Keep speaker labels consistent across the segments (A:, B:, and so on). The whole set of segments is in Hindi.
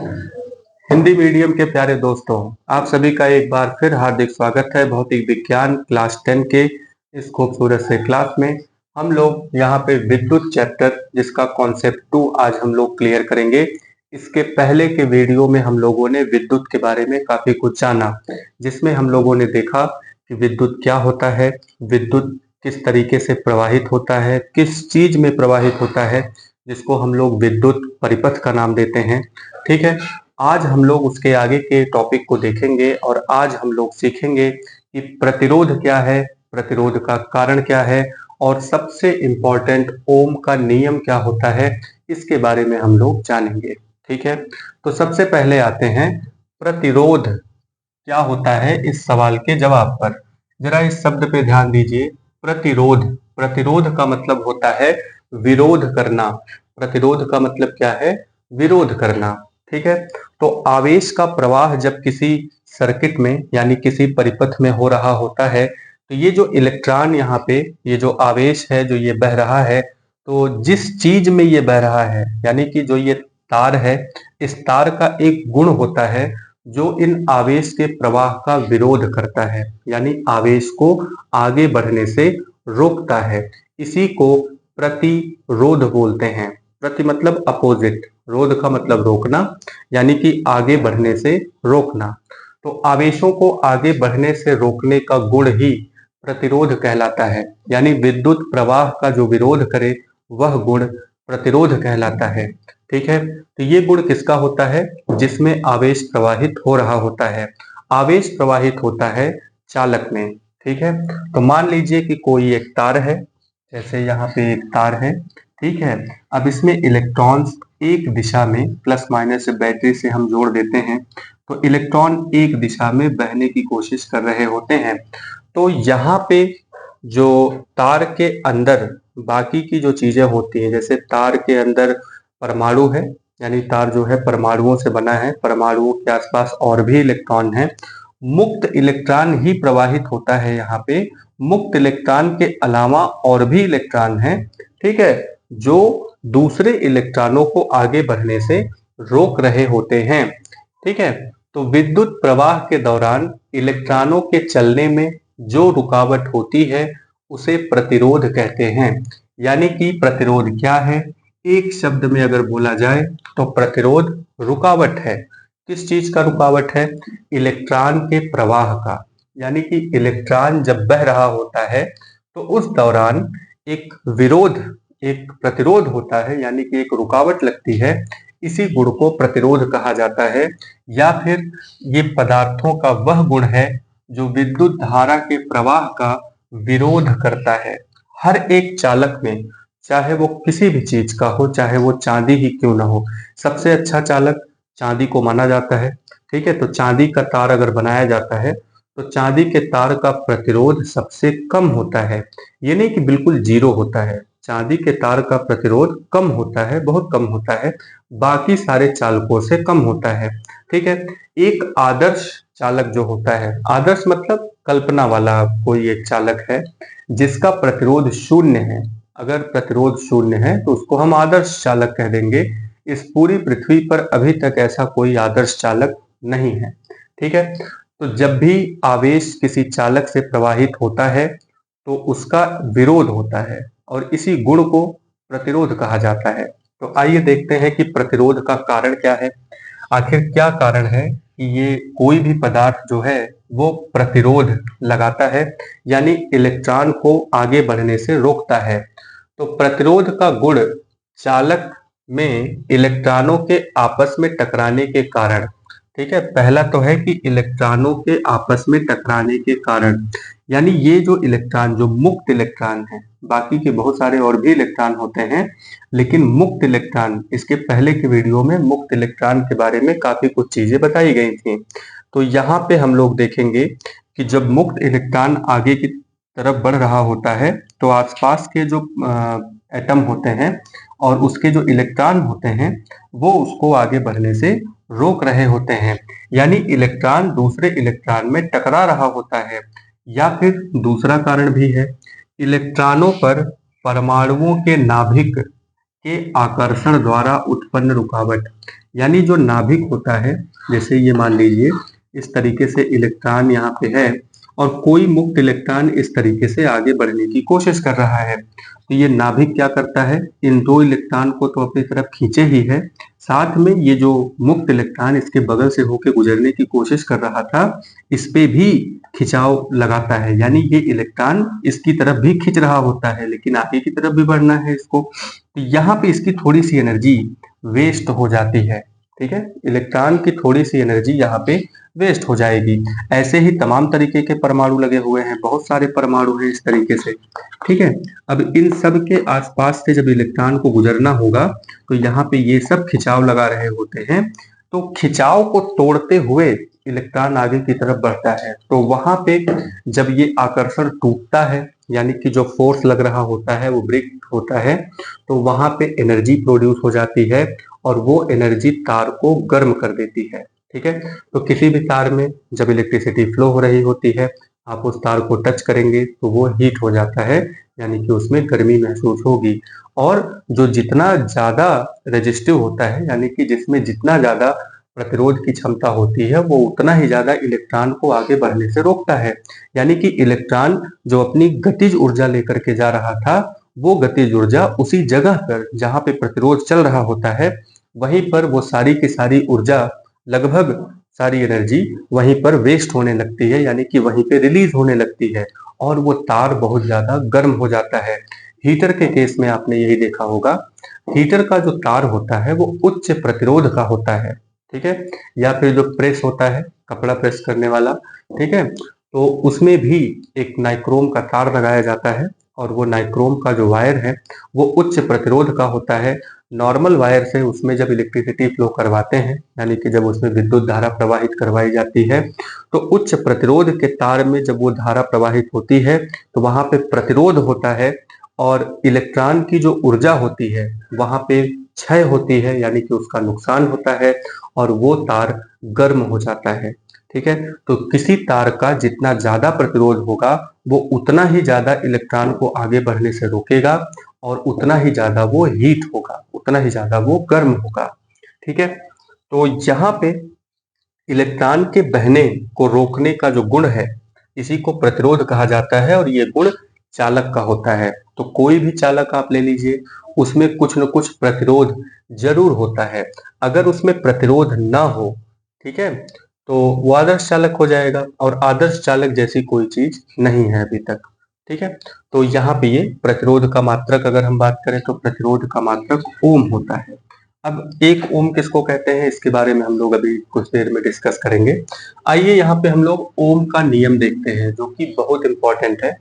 A: हिंदी मीडियम के प्यारे दोस्तों, आप सभी का एक बार फिर हार्दिक स्वागत है भौतिक विज्ञान क्लास 10 के इस खूबसूरत से क्लास में। हम लोग यहाँ पे विद्युत चैप्टर जिसका कॉन्सेप्ट 2 आज हम लोग क्लियर करेंगे। इसके पहले के वीडियो में हम लोगों ने विद्युत के बारे में काफी कुछ जाना, जिसमें हम लोगों ने देखा कि विद्युत क्या होता है, विद्युत किस तरीके से प्रवाहित होता है, किस चीज में प्रवाहित होता है, जिसको हम लोग विद्युत परिपथ का नाम देते हैं। ठीक है, आज हम लोग उसके आगे के टॉपिक को देखेंगे और आज हम लोग सीखेंगे कि प्रतिरोध क्या है, प्रतिरोध का कारण क्या है और सबसे इम्पोर्टेंट ओम का नियम क्या होता है, इसके बारे में हम लोग जानेंगे। ठीक है, तो सबसे पहले आते हैं प्रतिरोध क्या होता है इस सवाल के जवाब पर। जरा इस शब्द पे ध्यान दीजिए, प्रतिरोध। प्रतिरोध का मतलब होता है विरोध करना। प्रतिरोध का मतलब क्या है? विरोध करना। ठीक है, तो आवेश का प्रवाह जब किसी सर्किट में यानी किसी परिपथ में हो रहा होता है, तो ये जो इलेक्ट्रॉन यहाँ पे, ये जो आवेश है जो ये बह रहा है, तो जिस चीज में ये बह रहा है यानी कि जो ये तार है, इस तार का एक गुण होता है जो इन आवेश के प्रवाह का विरोध करता है, यानी आवेश को आगे बढ़ने से रोकता है। इसी को प्रतिरोध बोलते हैं। प्रति मतलब अपोजिट, रोध का मतलब रोकना, यानी कि आगे बढ़ने से रोकना। तो आवेशों को आगे बढ़ने से रोकने का गुण ही प्रतिरोध कहलाता है, यानी विद्युत प्रवाह का जो विरोध करे वह गुण प्रतिरोध कहलाता है। ठीक है, तो ये गुण किसका होता है? जिसमें आवेश प्रवाहित हो रहा होता है। आवेश प्रवाहित होता है चालक में। ठीक है, तो मान लीजिए कि कोई एक तार है, जैसे यहाँ पे एक तार है। ठीक है, अब इसमें इलेक्ट्रॉन्स एक दिशा में प्लस माइनस बैटरी से हम जोड़ देते हैं, तो इलेक्ट्रॉन एक दिशा में बहने की कोशिश कर रहे होते हैं। तो यहाँ पे जो तार के अंदर बाकी की जो चीजें होती हैं, जैसे तार के अंदर परमाणु है, यानी तार जो है परमाणुओं से बना है, परमाणुओं के आसपास और भी इलेक्ट्रॉन है। मुक्त इलेक्ट्रॉन ही प्रवाहित होता है यहाँ पे। मुक्त इलेक्ट्रॉन के अलावा और भी इलेक्ट्रॉन हैं, ठीक है, जो दूसरे इलेक्ट्रॉनों को आगे बढ़ने से रोक रहे होते हैं। ठीक है, तो विद्युत प्रवाह के दौरान इलेक्ट्रॉनों के चलने में जो रुकावट होती है उसे प्रतिरोध कहते हैं। यानी कि प्रतिरोध क्या है? एक शब्द में अगर बोला जाए तो प्रतिरोध रुकावट है। किस चीज का रुकावट है? इलेक्ट्रॉन के प्रवाह का। यानी कि इलेक्ट्रॉन जब बह रहा होता है तो उस दौरान एक विरोध, एक प्रतिरोध होता है, यानी कि एक रुकावट लगती है। इसी गुण को प्रतिरोध कहा जाता है। या फिर ये पदार्थों का वह गुण है जो विद्युत धारा के प्रवाह का विरोध करता है। हर एक चालक में, चाहे वो किसी भी चीज का हो, चाहे वो चांदी ही क्यों ना हो, सबसे अच्छा चालक चांदी को माना जाता है। ठीक है, तो चांदी का तार अगर बनाया जाता है तो चांदी के तार का प्रतिरोध सबसे कम होता है। ये नहीं कि बिल्कुल जीरो होता है, चांदी के तार का प्रतिरोध कम होता है, बहुत कम होता है, बाकी सारे चालकों से कम होता है। ठीक है, एक आदर्श चालक जो होता है, आदर्श मतलब कल्पना वाला कोई एक चालक है जिसका प्रतिरोध शून्य है। अगर प्रतिरोध शून्य है तो उसको हम आदर्श चालक कह देंगे। इस पूरी पृथ्वी पर अभी तक ऐसा कोई आदर्श चालक नहीं है। ठीक है, तो जब भी आवेश किसी चालक से प्रवाहित होता है तो उसका विरोध होता है और इसी गुण को प्रतिरोध कहा जाता है। तो आइए देखते हैं कि प्रतिरोध का कारण क्या है। आखिर क्या कारण है कि ये कोई भी पदार्थ जो है वो प्रतिरोध लगाता है, यानी इलेक्ट्रॉन को आगे बढ़ने से रोकता है। तो प्रतिरोध का गुण चालक में इलेक्ट्रॉनों के आपस में टकराने के कारण। ठीक है, पहला तो है कि इलेक्ट्रॉनों के आपस में टकराने के कारण, यानी ये जो इलेक्ट्रॉन, जो मुक्त इलेक्ट्रॉन है, बाकी के बहुत सारे और भी इलेक्ट्रॉन होते हैं, लेकिन मुक्त इलेक्ट्रॉन, इसके पहले के वीडियो में मुक्त इलेक्ट्रॉन के बारे में काफी कुछ चीजें बताई गई थी। तो यहाँ पे हम लोग देखेंगे कि जब मुक्त इलेक्ट्रॉन आगे की तरफ बढ़ रहा होता है तो आसपास के जो एटम होते हैं और उसके जो इलेक्ट्रॉन होते हैं वो उसको आगे बढ़ने से रोक रहे होते हैं, यानी इलेक्ट्रॉन दूसरे इलेक्ट्रॉन में टकरा रहा होता है। या फिर दूसरा कारण भी है, इलेक्ट्रॉनों पर परमाणुओं के नाभिक के आकर्षण द्वारा उत्पन्न रुकावट। यानी जो नाभिक होता है, जैसे ये मान लीजिए इस तरीके से इलेक्ट्रॉन यहाँ पे है और कोई मुक्त इलेक्ट्रॉन इस तरीके से आगे बढ़ने की कोशिश कर रहा है, तो ये नाभिक क्या करता है, इन दो इलेक्ट्रॉन को तो अपनी तरफ खींचे ही है, साथ में ये जो मुक्त इलेक्ट्रॉन इसके बगल से होकर गुजरने की कोशिश कर रहा था, इस पे भी खिंचाव लगाता है। यानी ये इलेक्ट्रॉन इसकी तरफ भी खींच रहा होता है, लेकिन आगे की तरफ भी बढ़ना है इसको, तो यहाँ पे इसकी थोड़ी सी एनर्जी वेस्ट हो जाती है। ठीक है, इलेक्ट्रॉन की थोड़ी सी एनर्जी यहाँ पे वेस्ट हो जाएगी। ऐसे ही तमाम तरीके के परमाणु लगे हुए हैं, बहुत सारे परमाणु हैं इस तरीके से। ठीक है, अब इन सब के आसपास से जब इलेक्ट्रॉन को गुजरना होगा तो यहाँ पे ये सब खिंचाव लगा रहे होते हैं, तो खिंचाव को तोड़ते हुए इलेक्ट्रॉन आगे की तरफ बढ़ता है। तो वहां पे जब ये आकर्षण टूटता है, यानी कि जो फोर्स लग रहा होता है वो ब्रेक होता है, तो वहां पे एनर्जी प्रोड्यूस हो जाती है और वो एनर्जी तार को गर्म कर देती है। ठीक है, तो किसी भी तार में जब इलेक्ट्रिसिटी फ्लो हो रही होती है, आप उस तार को टच करेंगे तो वो हीट हो जाता है, यानी कि उसमें गर्मी महसूस होगी। और जो जितना ज्यादा रेजिस्टिव होता है, यानी कि जिसमें जितना ज्यादा प्रतिरोध की क्षमता होती है, वो उतना ही ज्यादा इलेक्ट्रॉन को आगे बढ़ने से रोकता है। यानी कि इलेक्ट्रॉन जो अपनी गतिज ऊर्जा लेकर के जा रहा था, वो गतिज ऊर्जा उसी जगह पर जहां पे प्रतिरोध चल रहा होता है, वहीं पर वो सारी की सारी ऊर्जा, लगभग सारी एनर्जी वहीं पर वेस्ट होने लगती है, यानी कि वहीं पे रिलीज होने लगती है और वो तार बहुत ज्यादा गर्म हो जाता है। हीटर के केस में आपने यही देखा होगा, हीटर का जो तार होता है वो उच्च प्रतिरोध का होता है। ठीक है, या फिर जो प्रेस होता है, कपड़ा प्रेस करने वाला, ठीक है, तो उसमें भी एक नाइक्रोम का तार लगाया जाता है और वो नाइक्रोम का जो वायर है वो उच्च प्रतिरोध का होता है। नॉर्मल वायर से उसमें जब इलेक्ट्रिसिटी फ्लो करवाते हैं, यानी कि जब उसमें विद्युत धारा प्रवाहित करवाई जाती है, तो उच्च प्रतिरोध के तार में जब वो धारा प्रवाहित होती है तो वहां पे प्रतिरोध होता है और इलेक्ट्रॉन की जो ऊर्जा होती है वहां पे क्षय होती है, यानी कि उसका नुकसान होता है और वो तार गर्म हो जाता है। ठीक है, तो किसी तार का जितना ज्यादा प्रतिरोध होगा वो उतना ही ज्यादा इलेक्ट्रॉन को आगे बढ़ने से रोकेगा और उतना ही ज्यादा वो हीट होगा, उतना ही ज्यादा वो गर्म होगा। ठीक है, तो यहाँ पे इलेक्ट्रॉन के बहने को रोकने का जो गुण है, इसी को प्रतिरोध कहा जाता है और ये गुण चालक का होता है। तो कोई भी चालक आप ले लीजिए, उसमें कुछ न कुछ प्रतिरोध जरूर होता है। अगर उसमें प्रतिरोध ना हो, ठीक है, तो वो आदर्श चालक हो जाएगा और आदर्श चालक जैसी कोई चीज नहीं है अभी तक। ठीक है, तो यहाँ पे ये प्रतिरोध का मात्रक अगर हम बात करें तो प्रतिरोध का मात्रक ओम होता है। अब एक ओम किसको कहते हैं, इसके बारे में हम लोग अभी कुछ देर में डिस्कस करेंगे। आइए यहाँ पे हम लोग ओम का नियम देखते हैं, जो कि बहुत इंपॉर्टेंट है।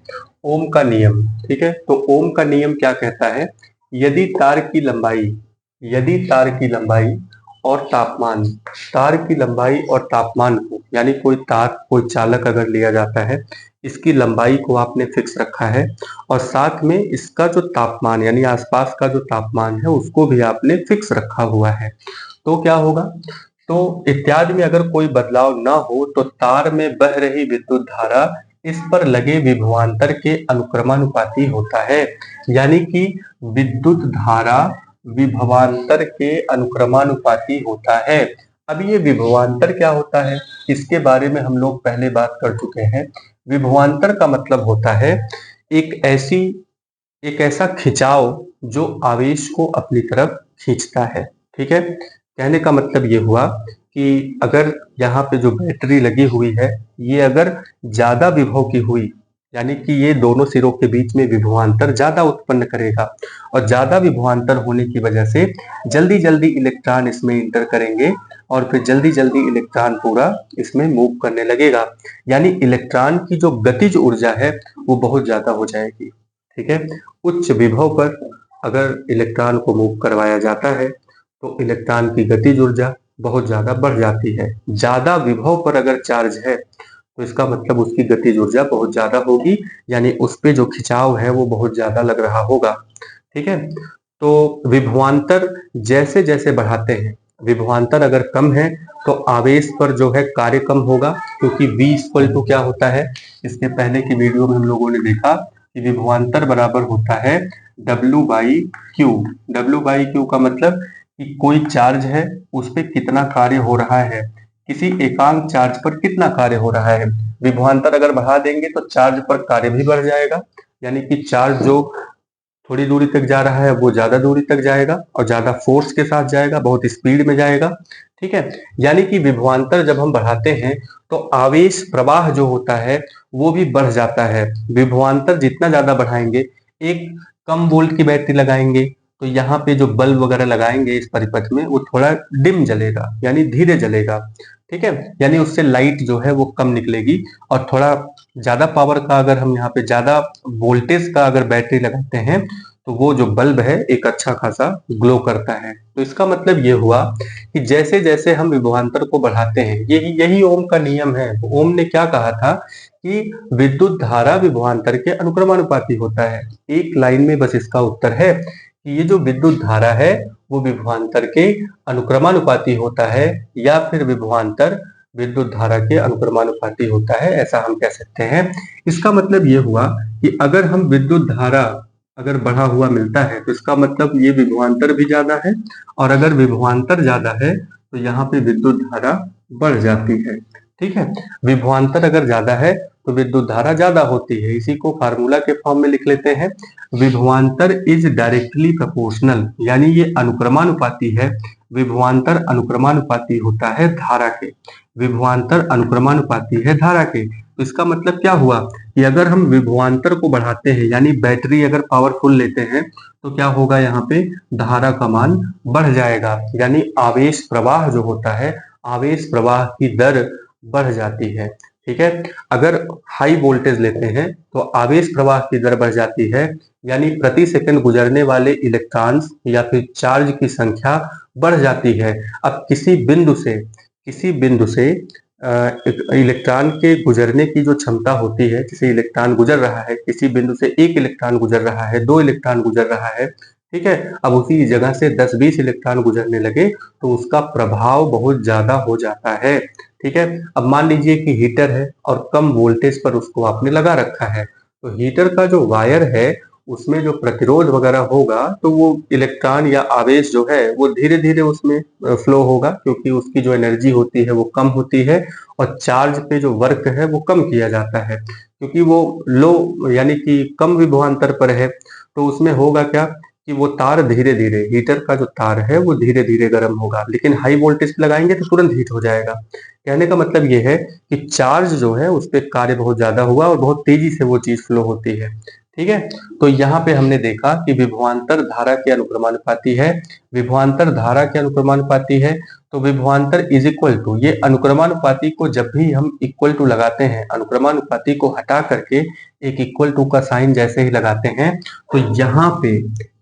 A: ओम का नियम, ठीक है, तो ओम का नियम क्या कहता है, यदि तार की लंबाई, यदि तार की लंबाई और तापमान, तार की लंबाई और तापमान को, यानी कोई तार, कोई चालक अगर लिया जाता है, इसकी लंबाई को आपने फिक्स रखा है और साथ में इसका जो तापमान, यानी आसपास का जो तापमान है उसको भी आपने फिक्स रखा हुआ है, तो क्या होगा, तो इत्यादि में अगर कोई बदलाव ना हो तो तार में बह रही विद्युत धारा इस पर लगे विभवांतर के अनुक्रमानुपाती होता है। यानी कि विद्युत धारा विभवांतर के अनुक्रमानुपाती होता है। अब ये विभवांतर क्या होता है, इसके बारे में हम लोग पहले बात कर चुके हैं। विभवांतर का मतलब होता है एक ऐसा खिंचाव जो आवेश को अपनी तरफ खींचता है। ठीक है, कहने का मतलब ये हुआ कि अगर यहाँ पे जो बैटरी लगी हुई है, ये अगर ज्यादा विभव की हुई, यानी कि ये दोनों सिरों के बीच में विभवांतर ज्यादा उत्पन्न करेगा और ज्यादा विभवांतर होने की वजह से जल्दी जल्दी इलेक्ट्रॉन इसमें इंटर करेंगे और फिर जल्दी जल्दी इलेक्ट्रॉन पूरा इसमें मूव करने लगेगा, यानी इलेक्ट्रॉन की जो गतिज ऊर्जा है वो बहुत ज्यादा हो जाएगी। ठीक है, उच्च विभव पर अगर इलेक्ट्रॉन को मूव करवाया जाता है तो इलेक्ट्रॉन की गतिज ऊर्जा बहुत ज्यादा बढ़ जाती है। ज्यादा विभव पर अगर चार्ज है तो इसका मतलब उसकी गतिज ऊर्जा बहुत ज्यादा होगी, यानी उस पे जो खिंचाव है वो बहुत ज्यादा लग रहा होगा। ठीक है, तो विभवांतर जैसे जैसे बढ़ाते हैं, विभवांतर अगर कम है तो आवेश पर जो है कार्य कम होगा, क्योंकि V इक्वल टू क्या होता है, इसके पहले की वीडियो में हम लोगों ने देखा कि विभवांतर बराबर होता है W/Q। W/Q का मतलब कि कोई चार्ज है, उस पे कितना कार्य हो रहा है, किसी एकांक चार्ज पर कितना कार्य हो रहा है। विभवांतर अगर बढ़ा देंगे तो चार्ज पर कार्य भी बढ़ जाएगा, यानी कि चार्ज जो थोड़ी दूरी तक जा रहा है वो ज्यादा दूरी तक जाएगा और ज्यादा फोर्स के साथ जाएगा, बहुत स्पीड में जाएगा। ठीक है, यानी कि विभवांतर जब हम बढ़ाते हैं तो आवेश प्रवाह जो होता है वो भी बढ़ जाता है। विभवांतर जितना ज्यादा बढ़ाएंगे, एक कम वोल्ट की बैटरी लगाएंगे तो यहाँ पे जो बल्ब वगैरह लगाएंगे इस परिपथ में वो थोड़ा डिम जलेगा, यानी धीरे जलेगा। ठीक है, यानी उससे लाइट जो है वो कम निकलेगी। और थोड़ा ज्यादा पावर का, अगर हम यहाँ पे ज्यादा वोल्टेज का अगर बैटरी लगाते हैं तो वो जो बल्ब है एक अच्छा खासा ग्लो करता है। तो इसका मतलब ये हुआ कि जैसे जैसे हम विभवांतर को बढ़ाते हैं, यही यही ओम का नियम है। तो ओम ने क्या कहा था कि विद्युत धारा विभवांतर के अनुक्रमानुपाती होता है। एक लाइन में बस इसका उत्तर है कि ये जो विद्युत धारा है वो विभवांतर के अनुक्रमानुपाती होता है, या फिर विभवांतर विद्युत धारा के अनुक्रमानुपाती होता है, ऐसा हम कह सकते हैं। इसका मतलब ये हुआ कि अगर हम विद्युत धारा अगर बढ़ा हुआ मिलता है तो इसका मतलब ये विभवांतर भी ज्यादा है, और अगर विभवांतर ज्यादा है तो यहाँ पे विद्युत धारा बढ़ जाती है। ठीक है, विभवांतर अगर ज्यादा है तो विद्युत धारा ज्यादा होती है। इसी को फार्मूला के फॉर्म में लिख लेते हैं। विभवांतर इज डायरेक्टली प्रोपोर्शनल, यानी ये अनुक्रमानुपाती है। विभवांतर अनुक्रमानुपाती होता है धारा के। विभवांतर अनुक्रमानुपाती है धारा के। तो इसका मतलब क्या हुआ कि अगर हम विभवांतर को बढ़ाते हैं, यानी बैटरी अगर पावरफुल लेते हैं, तो क्या होगा, यहाँ पे धारा का मान बढ़ जाएगा, यानी आवेश प्रवाह जो होता है, आवेश प्रवाह की दर बढ़ जाती है। ठीक है, अगर हाई वोल्टेज लेते हैं तो आवेश प्रवाह की दर बढ़ जाती है, यानी प्रति सेकंड गुजरने वाले इलेक्ट्रॉन्स या फिर चार्ज की संख्या बढ़ जाती है। अब किसी बिंदु से इलेक्ट्रॉन के गुजरने की जो क्षमता होती है, जैसे इलेक्ट्रॉन गुजर रहा है, किसी बिंदु से एक इलेक्ट्रॉन गुजर रहा है, दो इलेक्ट्रॉन गुजर रहा है। ठीक है, अब उसी जगह से 10-20 इलेक्ट्रॉन गुजरने लगे तो उसका प्रभाव बहुत ज्यादा हो जाता है। ठीक है, अब मान लीजिए कि हीटर है और कम वोल्टेज पर उसको आपने लगा रखा है, तो हीटर का जो वायर है उसमें जो प्रतिरोध वगैरह होगा तो वो इलेक्ट्रॉन या आवेश जो है वो धीरे धीरे उसमें फ्लो होगा, क्योंकि उसकी जो एनर्जी होती है वो कम होती है और चार्ज पे जो वर्क है वो कम किया जाता है, क्योंकि वो लो यानी कि कम विभवांतर पर है। तो उसमें होगा क्या कि वो तार धीरे धीरे, हीटर का जो तार है वो धीरे धीरे गर्म होगा, लेकिन हाई वोल्टेज पे लगाएंगे तो तुरंत हीट हो जाएगा। कहने का मतलब ये है कि चार्ज जो है उस पर कार्य बहुत ज्यादा हुआ और बहुत तेजी से वो चीज फ्लो होती है। ठीक है, तो यहाँ पे हमने देखा कि विभवांतर धारा के अनुक्रमानुपाती है। विभवांतर धारा के अनुक्रमानुपाती है तो विभवांतर इज इक्वल टू, ये अनुक्रमानुपाती को जब भी हम इक्वल टू लगाते हैं, अनुक्रमानुपाती को हटा करके एक इक्वल टू का साइन जैसे ही लगाते हैं तो यहाँ पे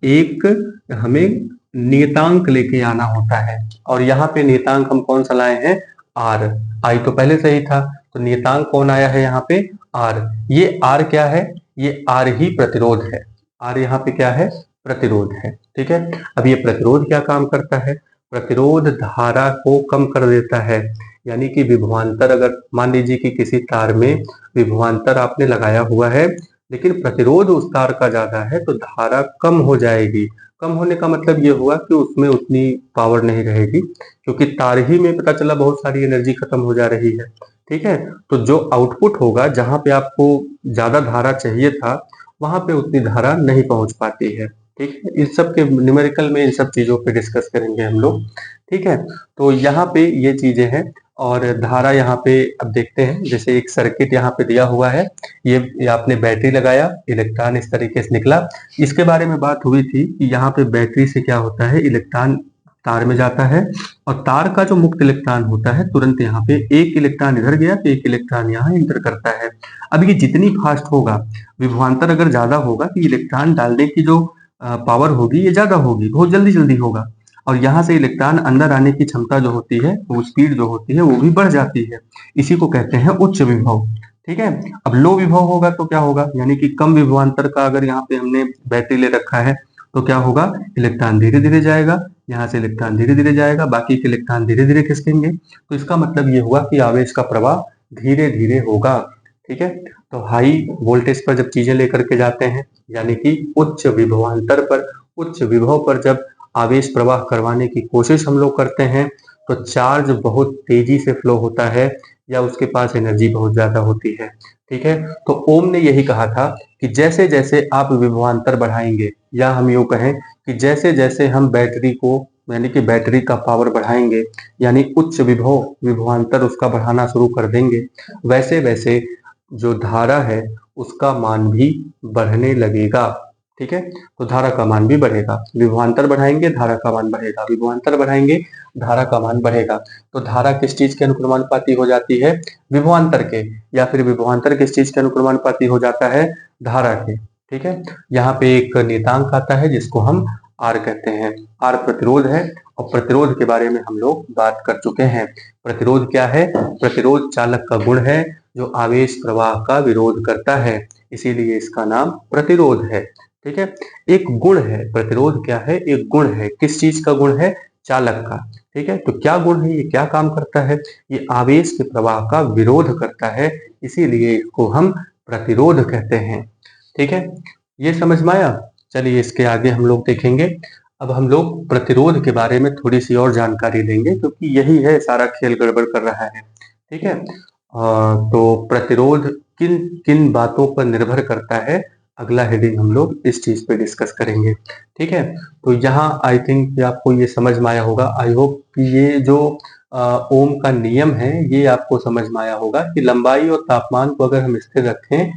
A: एक हमें नियतांक लेके आना होता है। और यहाँ पे नियतांक हम कौन सा लाए हैं, आर। आई तो पहले से ही था, तो नियतांक कौन आया है यहाँ पे, आर। ये आर क्या है, ये आर ही प्रतिरोध है। आर यहाँ पे क्या है, प्रतिरोध है। ठीक है, अब ये प्रतिरोध क्या काम करता है, प्रतिरोध धारा को कम कर देता है। यानी कि विभवांतर, अगर मान लीजिए कि किसी तार में विभवांतर आपने लगाया हुआ है लेकिन प्रतिरोध उस तार का ज्यादा है तो धारा कम हो जाएगी। कम होने का मतलब ये हुआ कि उसमें उतनी पावर नहीं रहेगी, क्योंकि तार ही में पता चला बहुत सारी एनर्जी खत्म हो जा रही है। ठीक है, तो जो आउटपुट होगा, जहां पे आपको ज्यादा धारा चाहिए था वहां पे उतनी धारा नहीं पहुंच पाती है। ठीक है, इस सब के न्यूमेरिकल में इन सब चीजों पे डिस्कस करेंगे हम लोग। ठीक है, तो यहाँ पे ये चीजें हैं। और धारा यहाँ पे अब देखते हैं, जैसे एक सर्किट यहाँ पे दिया हुआ है, ये आपने बैटरी लगाया, इलेक्ट्रॉन इस तरीके से निकला। इसके बारे में बात हुई थी कि यहाँ पे बैटरी से क्या होता है, इलेक्ट्रॉन तार में जाता है और तार का जो मुक्त इलेक्ट्रॉन होता है तुरंत यहाँ पे एक इलेक्ट्रॉन इधर गया तो एक इलेक्ट्रॉन यहाँ इंटर करता है। अब ये जितनी फास्ट होगा, विभवांतर अगर ज्यादा होगा तो इलेक्ट्रॉन डालने की जो पावर होगी ये ज्यादा होगी, बहुत जल्दी जल्दी होगा। और यहाँ से इलेक्ट्रॉन अंदर आने की क्षमता जो होती है, वो स्पीड जो होती है वो भी बढ़ जाती है। इसी को कहते हैं उच्च विभव। ठीक है, अब लो विभव होगा तो क्या होगा, यानी कि कम विभवांतर का अगर यहाँ पे हमने बैटरी ले रखा है तो क्या होगा, इलेक्ट्रॉन धीरे धीरे जाएगा, यहाँ से इलेक्ट्रॉन धीरे धीरे जाएगा, बाकी के इलेक्ट्रॉन धीरे धीरे खिसकेंगे। तो इसका मतलब ये हुआ कि आवेश का प्रवाह धीरे धीरे होगा। ठीक है, तो हाई वोल्टेज पर जब चीजें लेकर के जाते हैं यानी कि उच्च विभवांतर पर, उच्च विभव पर जब आवेश प्रवाह करवाने की कोशिश हम लोग करते हैं तो चार्ज बहुत तेजी से फ्लो होता है या उसके पास एनर्जी बहुत ज्यादा होती है। ठीक है, तो ओम ने यही कहा था कि जैसे जैसे आप विभवांतर बढ़ाएंगे, या हम यूं कहें कि जैसे जैसे हम बैटरी को, यानी कि बैटरी का पावर बढ़ाएंगे, यानी उच्च विभवांतर उसका बढ़ाना शुरू कर देंगे, वैसे वैसे जो धारा है उसका मान भी बढ़ने लगेगा। ठीक है, तो धारा का मान भी बढ़ेगा। विभवांतर बढ़ाएंगे, धारा का मान बढ़ेगा, विभवांतर बढ़ाएंगे, धारा का मान बढ़ेगा। तो धारा किस चीज के अनुक्रमानुपाती हो जाती है? विभवांतर के। या फिर विभवांतर किस चीज के अनुक्रमानुपाती हो जाता है? धारा के। ठीक है, यहाँ पे एक नियतांक आता है जिसको हम आर कहते हैं। आर प्रतिरोध है, और प्रतिरोध के बारे में हम लोग बात कर चुके हैं। प्रतिरोध क्या है? प्रतिरोध चालक का गुण है जो आवेश प्रवाह का विरोध करता है, इसीलिए इसका नाम प्रतिरोध है। ठीक है, एक गुण है। प्रतिरोध क्या है? एक गुण है। किस चीज का गुण है? चालक का। ठीक है, तो क्या गुण है, ये क्या काम करता है? ये आवेश के प्रवाह का विरोध करता है, इसीलिए इसको हम प्रतिरोध कहते हैं। ठीक है, ये समझ में आया? चलिए इसके आगे हम लोग देखेंगे। अब हम लोग प्रतिरोध के बारे में थोड़ी सी और जानकारी लेंगे, क्योंकि यही है सारा खेल गड़बड़ कर रहा है। ठीक है, तो प्रतिरोध किन किन बातों पर निर्भर करता है, अगला हेडिंग हम लोग इस चीज पे डिस्कस करेंगे। ठीक है, तो यहाँ आई थिंक आपको ये समझ में आया होगा। आई होप कि ये जो ओम का नियम है ये आपको समझ में आया होगा कि लंबाई और तापमान को अगर हम स्थिर रखें,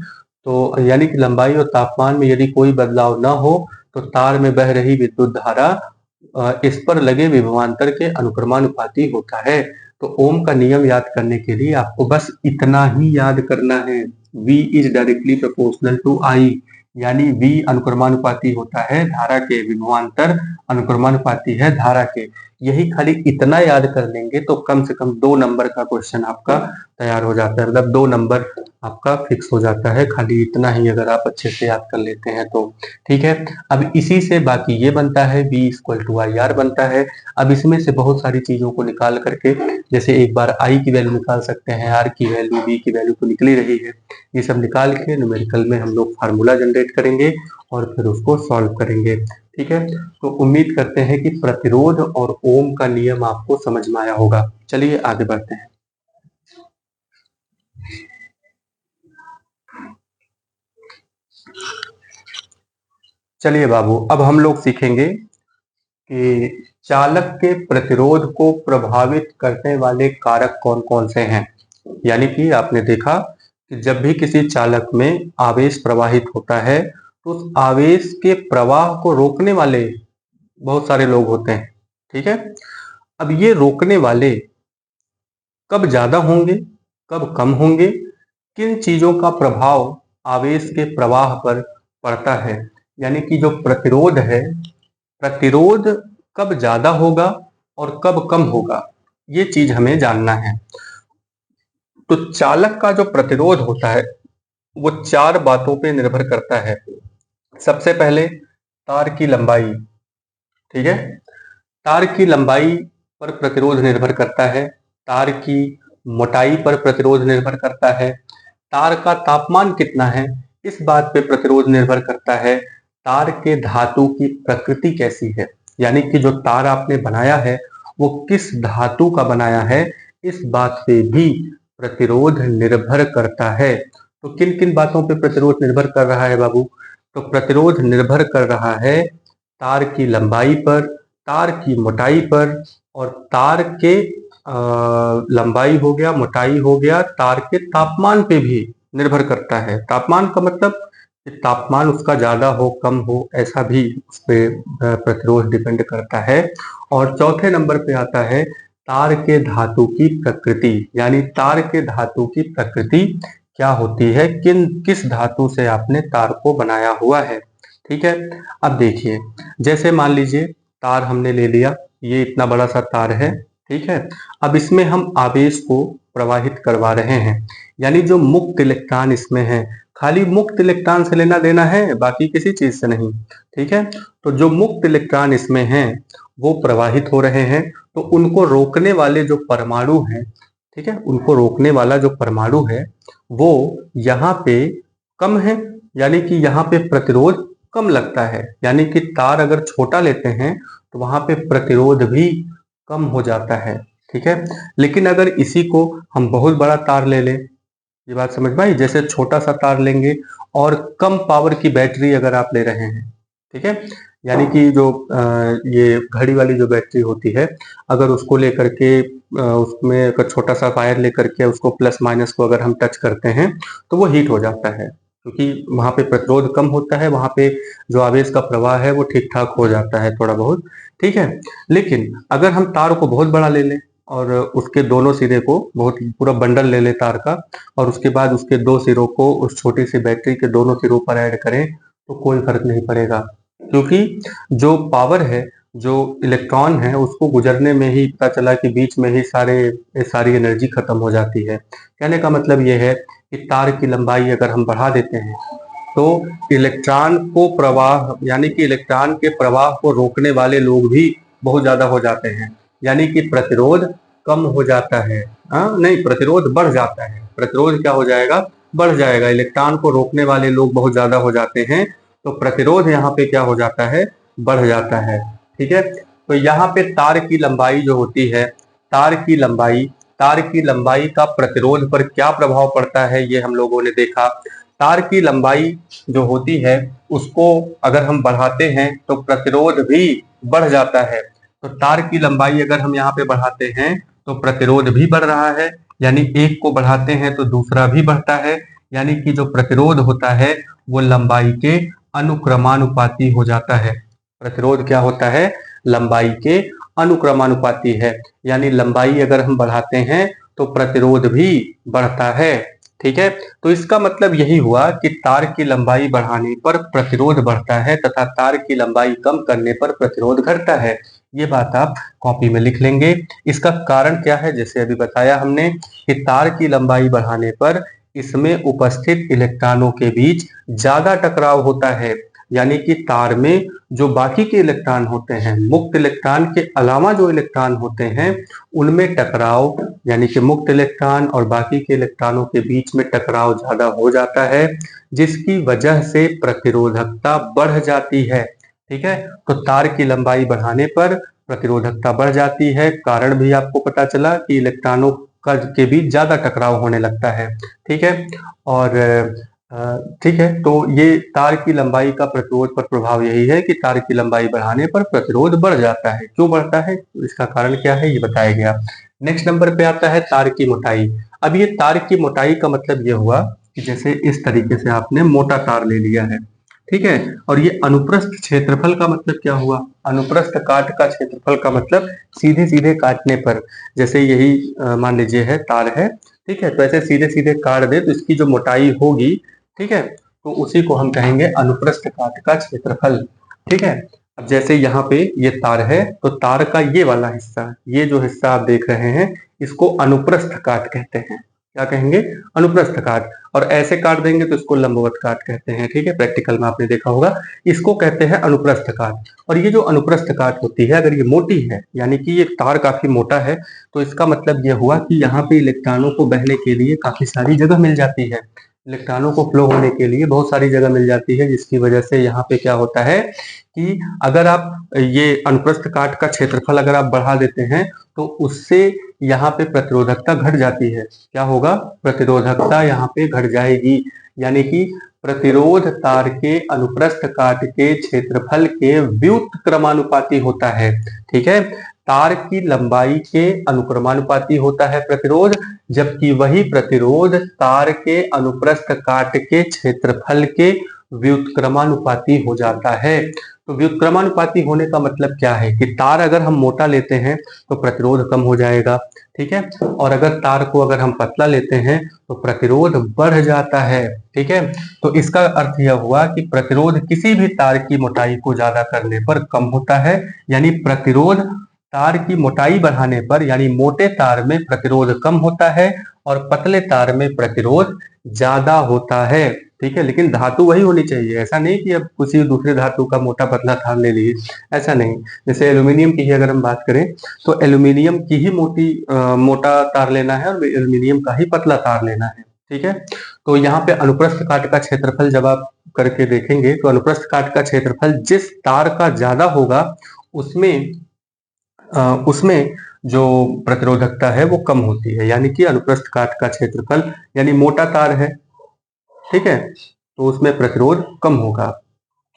A: तो यानी कि लंबाई और तापमान में यदि कोई बदलाव ना हो तो तार में बह रही विद्युत धारा इस पर लगे विभवांतर के अनुक्रमानुपाती होता है। तो ओम का नियम याद करने के लिए आपको बस इतना ही याद करना है, V is directly proportional to I, यानी V अनुक्रमानुपाती होता है धारा के, विभवांतर अनुक्रमानुपाती है धारा के। यही खाली इतना याद कर लेंगे तो कम से कम 2 नंबर का क्वेश्चन आपका तैयार हो जाता है, मतलब 2 नंबर आपका फिक्स हो जाता है, खाली इतना ही अगर आप अच्छे से याद कर लेते हैं तो। ठीक है, अब इसी से बाकी ये बनता है V equal to I R बनता है। अब इसमें से बहुत सारी चीजों को निकाल करके, जैसे एक बार I की वैल्यू निकाल सकते हैं, R की वैल्यू, V की वैल्यू तो निकल ही रही है, ये सब निकाल के न्यूमेरिकल में हम लोग फार्मूला जनरेट करेंगे और फिर उसको सॉल्व करेंगे। ठीक है, तो उम्मीद करते हैं कि प्रतिरोध और ओम का नियम आपको समझ में आया होगा। चलिए आगे बढ़ते हैं। चलिए बाबू, अब हम लोग सीखेंगे कि चालक के प्रतिरोध को प्रभावित करने वाले कारक कौन कौन से हैं। यानी कि आपने देखा कि जब भी किसी चालक में आवेश प्रवाहित होता है तो उस आवेश के प्रवाह को रोकने वाले बहुत सारे लोग होते हैं। ठीक है, अब ये रोकने वाले कब ज्यादा होंगे, कब कम होंगे, किन चीजों का प्रभाव आवेश के प्रवाह पर पड़ता है, यानी कि जो प्रतिरोध है, प्रतिरोध कब ज्यादा होगा और कब कम होगा, ये चीज हमें जानना है। तो चालक का जो प्रतिरोध होता है वो 4 बातों पे निर्भर करता है। सबसे पहले तार की लंबाई। ठीक है, तार की लंबाई पर प्रतिरोध निर्भर करता है, तार की मोटाई पर प्रतिरोध निर्भर करता है, तार का तापमान कितना है इस बात पे प्रतिरोध निर्भर करता है, तार के धातु की प्रकृति कैसी है, यानी कि जो तार आपने बनाया है वो किस धातु का बनाया है, इस बात पे भी प्रतिरोध निर्भर करता है। तो किन किन बातों पे प्रतिरोध निर्भर कर रहा है बाबू? तो प्रतिरोध निर्भर कर रहा है तार की लंबाई पर, तार की मोटाई पर, और तार के लंबाई हो गया, मोटाई हो गया, तार के तापमान पे भी निर्भर करता है। तापमान का मतलब कि तापमान उसका ज्यादा हो कम हो ऐसा भी उस पर प्रतिरोध डिपेंड करता है। और चौथे नंबर पे आता है तार के धातु की प्रकृति, यानी तार के धातु की प्रकृति क्या होती है, किस धातु से आपने तार को बनाया हुआ है। ठीक है, अब देखिए, जैसे मान लीजिए तार हमने ले लिया, ये इतना बड़ा सा तार है। ठीक है, अब इसमें हम आवेश को प्रवाहित करवा रहे हैं, यानी जो मुक्त इलेक्ट्रॉन इसमें है, खाली मुक्त इलेक्ट्रॉन से लेना देना है, बाकी किसी चीज से नहीं। ठीक है, तो जो मुक्त इलेक्ट्रॉन इसमें हैं वो प्रवाहित हो रहे हैं, तो उनको रोकने वाले जो परमाणु हैं, ठीक है, उनको रोकने वाला जो परमाणु है वो यहाँ पे कम है, यानी कि यहाँ पे प्रतिरोध कम लगता है। यानी कि तार अगर छोटा लेते हैं तो वहां पे प्रतिरोध भी कम हो जाता है। ठीक है, लेकिन अगर इसी को हम बहुत बड़ा तार ले लें, ये बात समझ में आई, जैसे छोटा सा तार लेंगे और कम पावर की बैटरी अगर आप ले रहे हैं, ठीक है, यानी कि जो ये घड़ी वाली जो बैटरी होती है, अगर उसको लेकर के उसमें अगर छोटा सा वायर लेकर के उसको प्लस माइनस को अगर हम टच करते हैं तो वो हीट हो जाता है, क्योंकि वहां पे प्रतिरोध कम होता है, वहां पे जो आवेश का प्रवाह है वो ठीक ठाक हो जाता है थोड़ा बहुत। ठीक है, लेकिन अगर हम तार को बहुत बड़ा ले लें और उसके दोनों सिरे को बहुत पूरा बंडल ले लें तार का, और उसके बाद उसके दो सिरों को उस छोटी सी बैटरी के दोनों सिरों पर ऐड करें तो कोई फर्क नहीं पड़ेगा, क्योंकि जो पावर है, जो इलेक्ट्रॉन है, उसको गुजरने में ही पता चला कि बीच में ही सारी एनर्जी खत्म हो जाती है। कहने का मतलब ये है कि तार की लंबाई अगर हम बढ़ा देते हैं तो इलेक्ट्रॉन को प्रवाह, यानी कि इलेक्ट्रॉन के प्रवाह को रोकने वाले लोग भी बहुत ज्यादा हो जाते हैं, यानी कि प्रतिरोध कम हो जाता है। हाँ नहीं, प्रतिरोध बढ़ जाता है। प्रतिरोध क्या हो जाएगा? बढ़ जाएगा। इलेक्ट्रॉन को रोकने वाले लोग बहुत ज्यादा हो जाते हैं तो प्रतिरोध यहाँ पे क्या हो जाता है? बढ़ जाता है। ठीक है, तो यहाँ पे तार की लंबाई जो होती है, तार की लंबाई का प्रतिरोध पर क्या प्रभाव पड़ता है ये हम लोगों ने देखा। तार की लंबाई जो होती है उसको अगर हम बढ़ाते हैं तो प्रतिरोध भी बढ़ जाता है। तो तार की लंबाई अगर हम यहाँ पे बढ़ाते हैं तो प्रतिरोध भी बढ़ रहा है, यानी एक को बढ़ाते हैं तो दूसरा भी बढ़ता है, यानी कि जो प्रतिरोध होता है वो लंबाई के अनुक्रमानुपाती हो जाता है। प्रतिरोध क्या होता है? लंबाई के अनुक्रमानुपाती है, यानी लंबाई अगर हम बढ़ाते हैं तो प्रतिरोध भी बढ़ता है। ठीक है, तो इसका मतलब यही हुआ कि तार की लंबाई बढ़ाने पर प्रतिरोध बढ़ता है तथा तार की लंबाई कम करने पर प्रतिरोध घटता है। ये बात आप कॉपी में लिख लेंगे। इसका कारण क्या है? जैसे अभी बताया हमने कि तार की लंबाई बढ़ाने पर इसमें उपस्थित इलेक्ट्रॉनों के बीच ज्यादा टकराव होता है, यानी कि तार में जो बाकी के इलेक्ट्रॉन होते हैं, मुक्त इलेक्ट्रॉन के अलावा जो इलेक्ट्रॉन होते हैं उनमें टकराव, यानी कि मुक्त इलेक्ट्रॉन और बाकी के इलेक्ट्रॉनों के बीच में टकराव ज्यादा हो जाता है, जिसकी वजह से प्रतिरोधकता बढ़ जाती है। ठीक है, तो तार की लंबाई बढ़ाने पर प्रतिरोधकता बढ़ जाती है। कारण भी आपको पता चला कि इलेक्ट्रॉनों का के बीच ज्यादा टकराव होने लगता है। ठीक है, और ठीक है, तो ये तार की लंबाई का प्रतिरोध पर प्रभाव यही है कि तार की लंबाई बढ़ाने पर प्रतिरोध बढ़ जाता है। क्यों बढ़ता है, इसका कारण क्या है, ये बताया गया। नेक्स्ट नंबर पे आता है तार की मोटाई। अब ये तार की मोटाई का मतलब ये हुआ कि जैसे इस तरीके से आपने मोटा तार ले लिया है, ठीक है, और ये अनुप्रस्थ क्षेत्रफल का मतलब क्या हुआ? अनुप्रस्थ काट का क्षेत्रफल का मतलब सीधे सीधे काटने पर, जैसे यही मान लीजिए है तार है, ठीक है, तो ऐसे सीधे सीधे काट दे तो इसकी जो मोटाई होगी, ठीक है, तो उसी को हम कहेंगे अनुप्रस्थ काट का क्षेत्रफल। ठीक है, अब जैसे यहाँ पे ये तार है तो तार का ये वाला हिस्सा, ये जो हिस्सा आप देख रहे हैं इसको अनुप्रस्थ काट कहते हैं। क्या कहेंगे? अनुप्रस्थ काट। और ऐसे काट देंगे तो इसको लंबवत काट कहते हैं। ठीक है, प्रैक्टिकल में आपने देखा होगा, इसको कहते हैं अनुप्रस्थ काट। और ये जो अनुप्रस्थ काट होती है अगर ये मोटी है, यानी कि ये तार काफी मोटा है, तो इसका मतलब ये हुआ कि यहाँ पे इलेक्ट्रॉनों को बहने के लिए काफी सारी जगह मिल जाती है, इलेक्ट्रॉनों को फ्लो होने के लिए बहुत सारी जगह मिल जाती है, जिसकी वजह से यहाँ पे क्या होता है कि अगर आप ये अनुप्रस्थ काट का क्षेत्रफल अगर आप बढ़ा देते हैं तो उससे यहाँ पे प्रतिरोधकता घट जाती है। क्या होगा? प्रतिरोधकता यहाँ पे घट जाएगी, यानी कि प्रतिरोध तार के अनुप्रस्थ काट के क्षेत्रफल के व्युत्क्रमानुपाती होता है। ठीक है, तार की लंबाई के अनुक्रमानुपाती होता है प्रतिरोध, जबकि वही प्रतिरोध तार के अनुप्रस्थ काट के क्षेत्रफल के व्युत्क्रमानुपाती हो जाता है। तो व्युत्क्रमानुपाती होने का मतलब क्या है कि तार अगर हम मोटा लेते हैं तो प्रतिरोध कम हो जाएगा, ठीक है, और अगर तार को अगर हम पतला लेते हैं तो प्रतिरोध बढ़ जाता है। ठीक है, तो इसका अर्थ यह हुआ कि प्रतिरोध किसी भी तार की मोटाई को ज्यादा करने पर कम होता है, यानी प्रतिरोध तार की मोटाई बढ़ाने पर, यानी मोटे तार में प्रतिरोध कम होता है और पतले तार में प्रतिरोध ज्यादा होता है। ठीक है, लेकिन धातु वही होनी चाहिए, ऐसा नहीं कि अब किसी दूसरे धातु का मोटा पतला तार ले लिए, ऐसा नहीं। जैसे एल्यूमिनियम की ही अगर हम बात करें तो एल्यूमिनियम की ही मोटा तार लेना है और एल्यूमिनियम का ही पतला तार लेना है। ठीक है, तो यहाँ पे अनुप्रस्थ काट का क्षेत्रफल जब आप करके देखेंगे तो अनुप्रस्थ काट का क्षेत्रफल जिस तार का ज्यादा होगा उसमें उसमें जो प्रतिरोधकता है वो कम होती है, यानी कि अनुप्रस्थ काट का क्षेत्रफल, यानी मोटा तार है, ठीक है, तो उसमें प्रतिरोध कम होगा।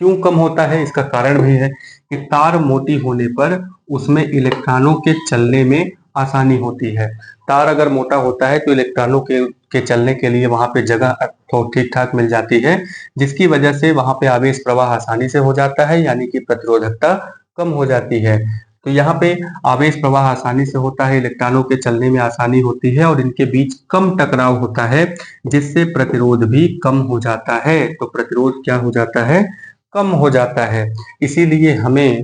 A: क्यों कम होता है, इसका कारण भी है कि तार मोटी होने पर उसमें इलेक्ट्रॉनों के चलने में आसानी होती है। तार अगर मोटा होता है तो इलेक्ट्रॉनों के चलने के लिए वहां पे जगह तो ठीक ठाक मिल जाती है, जिसकी वजह से वहां पे आवेश प्रवाह आसानी से हो जाता है, यानी कि प्रतिरोधकता कम हो जाती है। तो यहाँ पे आवेश प्रवाह आसानी से होता है, इलेक्ट्रॉनों के चलने में आसानी होती है और इनके बीच कम टकराव होता है, जिससे प्रतिरोध भी कम हो जाता है। तो प्रतिरोध क्या हो जाता है, कम हो जाता है। इसीलिए हमें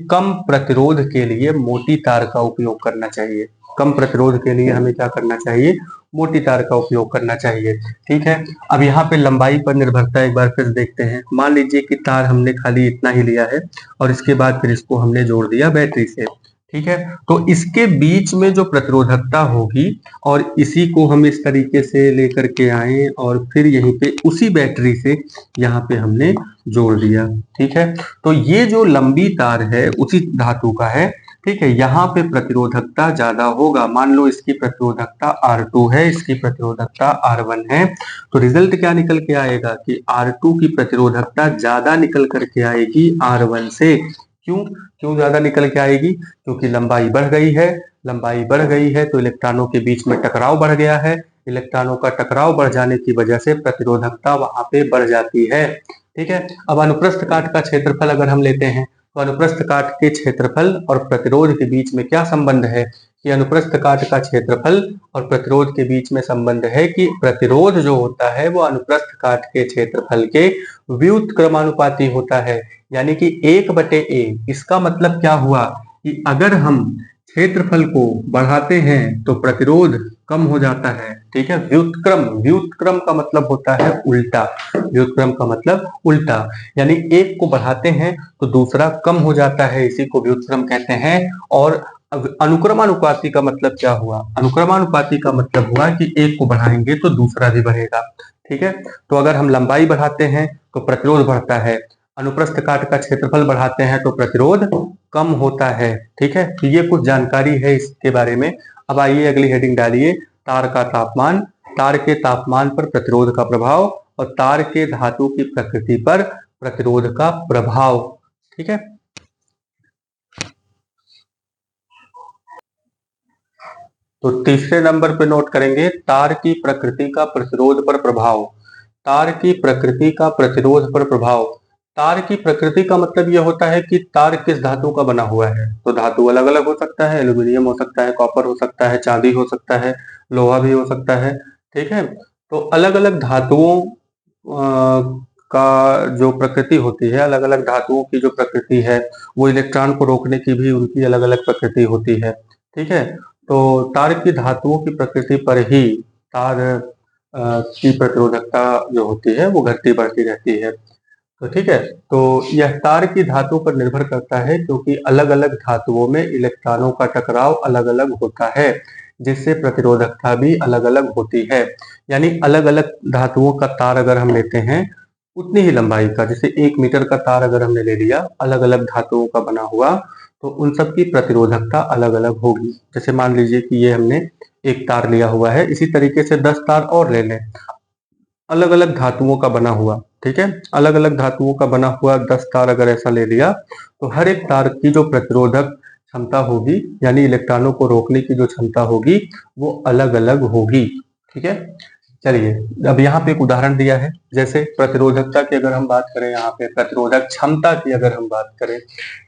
A: कम प्रतिरोध के लिए मोटी तार का उपयोग करना चाहिए। कम प्रतिरोध के लिए हमें क्या करना चाहिए, मोटी तार का उपयोग करना चाहिए। ठीक है, अब यहाँ पे लंबाई पर निर्भरता एक बार फिर देखते हैं। मान लीजिए कि तार हमने खाली इतना ही लिया है और इसके बाद फिर इसको हमने जोड़ दिया बैटरी से, ठीक है, तो इसके बीच में जो प्रतिरोधकता होगी और इसी को हम इस तरीके से लेकर के आए और फिर यहीं पे उसी बैटरी से यहाँ पे हमने जोड़ दिया, ठीक है, तो ये जो लंबी तार है उसी धातु का है, ठीक है, यहाँ पे प्रतिरोधकता ज्यादा होगा। मान लो इसकी प्रतिरोधकता R2 है, इसकी प्रतिरोधकता R1 है, तो रिजल्ट क्या निकल के आएगा कि R2 की प्रतिरोधकता ज्यादा निकल करके आएगी R1 से। क्यों क्यों ज्यादा निकल के आएगी, क्योंकि लंबाई बढ़ गई है। लंबाई बढ़ गई है तो इलेक्ट्रॉनों के बीच में टकराव बढ़ गया है, इलेक्ट्रॉनों का टकराव बढ़ जाने की वजह से प्रतिरोधकता वहां पे बढ़ जाती है, ठीक है। अब अनुप्रस्थ काट का क्षेत्रफल अगर हम लेते हैं तो अनुप्रस्थ काट के क्षेत्रफल और प्रतिरोध के बीच में क्या संबंध है कि अनुप्रस्थ काट का क्षेत्रफल और प्रतिरोध के बीच में संबंध है कि प्रतिरोध जो होता है वो अनुप्रस्थ काट के क्षेत्रफल के व्युत्क्रमानुपाती होता है, यानी कि 1/a। इसका मतलब क्या हुआ कि अगर हम क्षेत्रफल को बढ़ाते हैं तो प्रतिरोध कम हो जाता है, ठीक है। व्युत्क्रम, व्युत्क्रम का मतलब होता है उल्टा, व्युत्क्रम का मतलब उल्टा, यानी एक को बढ़ाते हैं तो दूसरा कम हो जाता है, इसी को व्युत्क्रम कहते हैं। और अनुक्रमानुपाती का मतलब क्या हुआ, अनुक्रमानुपाती का मतलब हुआ कि एक को बढ़ाएंगे तो दूसरा भी बढ़ेगा, ठीक है। तो अगर हम लंबाई बढ़ाते हैं तो प्रतिरोध बढ़ता है, अनुप्रस्थ काट का क्षेत्रफल बढ़ाते हैं तो प्रतिरोध कम होता है, ठीक है। तो ये कुछ जानकारी है इसके बारे में। अब आइए अगली हेडिंग डालिए, तार का तापमान, तार के तापमान पर प्रतिरोध का प्रभाव और तार के धातु की प्रकृति पर प्रतिरोध का प्रभाव, ठीक है। तो तीसरे नंबर पे नोट करेंगे तार की प्रकृति का प्रतिरोध पर प्रभाव। तार की प्रकृति का प्रतिरोध पर प्रभाव, तार की प्रकृति का मतलब यह होता है कि तार किस धातु का बना हुआ है। तो धातु अलग अलग हो सकता है, एल्यूमिनियम हो सकता है, कॉपर हो सकता है, चांदी हो सकता है, लोहा भी हो सकता है, ठीक है। तो अलग अलग धातुओं का जो प्रकृति होती है, अलग अलग धातुओं की जो प्रकृति है वो इलेक्ट्रॉन को रोकने की भी उनकी अलग अलग प्रकृति होती है, ठीक है। तो तार की धातुओं की प्रकृति पर ही तार की प्रतिरोधकता जो होती है वो घटती बढ़ती रहती है, तो ठीक है। तो यह तार की धातु पर निर्भर करता है क्योंकि अलग अलग धातुओं में इलेक्ट्रॉनों का टकराव अलग अलग होता है, जिससे प्रतिरोधकता भी अलग अलग होती है। यानी अलग अलग धातुओं का तार अगर हम लेते हैं उतनी ही लंबाई का, जैसे 1 मीटर का तार अगर हमने ले लिया अलग अलग धातुओं का बना हुआ, तो उन सब की प्रतिरोधकता अलग अलग होगी। जैसे मान लीजिए कि ये हमने एक तार लिया हुआ है, इसी तरीके से 10 तार और ले लें अलग अलग धातुओं का बना हुआ, ठीक है, अलग अलग धातुओं का बना हुआ 10 तार अगर ऐसा ले लिया तो हर एक तार की जो प्रतिरोधक क्षमता होगी, यानी इलेक्ट्रॉनों को रोकने की जो क्षमता होगी वो अलग अलग होगी, ठीक है। चलिए अब यहाँ पे एक उदाहरण दिया है, जैसे प्रतिरोधकता की अगर हम बात करें, यहाँ पे प्रतिरोधक क्षमता की अगर हम बात करें,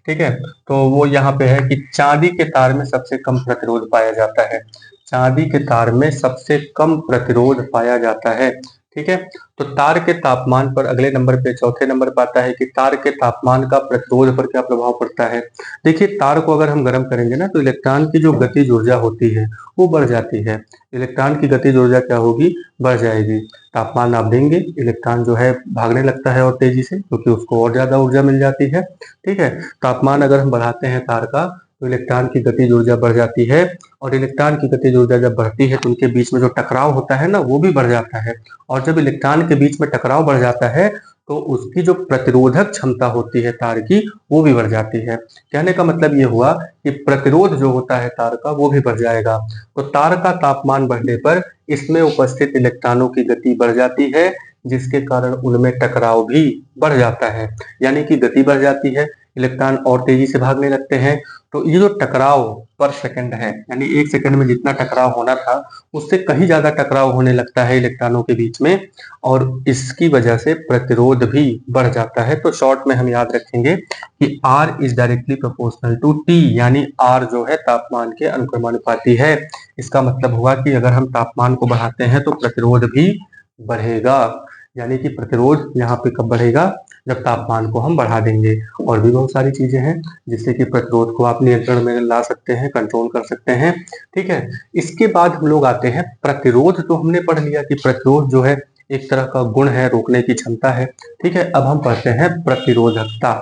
A: ठीक है, तो वो यहाँ पे है कि चांदी के तार में सबसे कम प्रतिरोध पाया जाता है, चांदी के तार में सबसे कम प्रतिरोध पाया जाता है, ठीक है। तो तार के तापमान पर अगले नंबर पे चौथे नंबर पर आता है कि तार के तापमान का प्रतिरोध पर क्या प्रभाव पड़ता है। देखिए तार को अगर हम गर्म करेंगे ना तो इलेक्ट्रॉन की जो गतिज ऊर्जा होती है वो बढ़ जाती है, इलेक्ट्रॉन की गतिज ऊर्जा क्या होगी, बढ़ जाएगी। तापमान आप देंगे इलेक्ट्रॉन जो है भागने लगता है और तेजी से, क्योंकि उसको और ज्यादा ऊर्जा मिल जाती है, ठीक है। तापमान अगर हम बढ़ाते हैं तार का तो इलेक्ट्रॉन की गतिज ऊर्जा बढ़ जाती है, और इलेक्ट्रॉन की गतिज ऊर्जा जब बढ़ती है तो उनके बीच में जो टकराव होता है ना, वो भी बढ़ जाता है। और जब इलेक्ट्रॉन के बीच में टकराव बढ़ जाता है तो उसकी जो प्रतिरोधक क्षमता होती है तार की, वो भी बढ़ जाती है। कहने का मतलब ये हुआ कि प्रतिरोध जो होता है तार का, वो भी बढ़ जाएगा। तो तार का तापमान बढ़ने पर इसमें उपस्थित इलेक्ट्रॉनों की गति बढ़ जाती है, जिसके कारण उनमें टकराव भी बढ़ जाता है, यानी कि गति बढ़ जाती है, इलेक्ट्रॉन और तेजी से भागने लगते हैं। तो ये जो टकराव पर सेकंड है, यानी एक सेकंड में जितना टकराव होना था उससे कहीं ज्यादा टकराव होने लगता है इलेक्ट्रॉनों के बीच में, और इसकी वजह से प्रतिरोध भी बढ़ जाता है। तो शॉर्ट में हम याद रखेंगे कि R is directly proportional to T, यानी R जो है तापमान के अनुक्रमानुपाती है। इसका मतलब हुआ कि अगर हम तापमान को बढ़ाते हैं तो प्रतिरोध भी बढ़ेगा, यानी कि प्रतिरोध यहाँ पे कब बढ़ेगा, जब तापमान को हम बढ़ा देंगे। और भी बहुत सारी चीजें हैं जिससे कि प्रतिरोध को आप नियंत्रण में ला सकते हैं, कंट्रोल कर सकते हैं। ठीक है, इसके बाद हम लोग आते हैं प्रतिरोध। तो हमने पढ़ लिया कि प्रतिरोध जो है एक तरह का गुण है, रोकने की क्षमता है। ठीक है, अब हम पढ़ते हैं प्रतिरोधकता।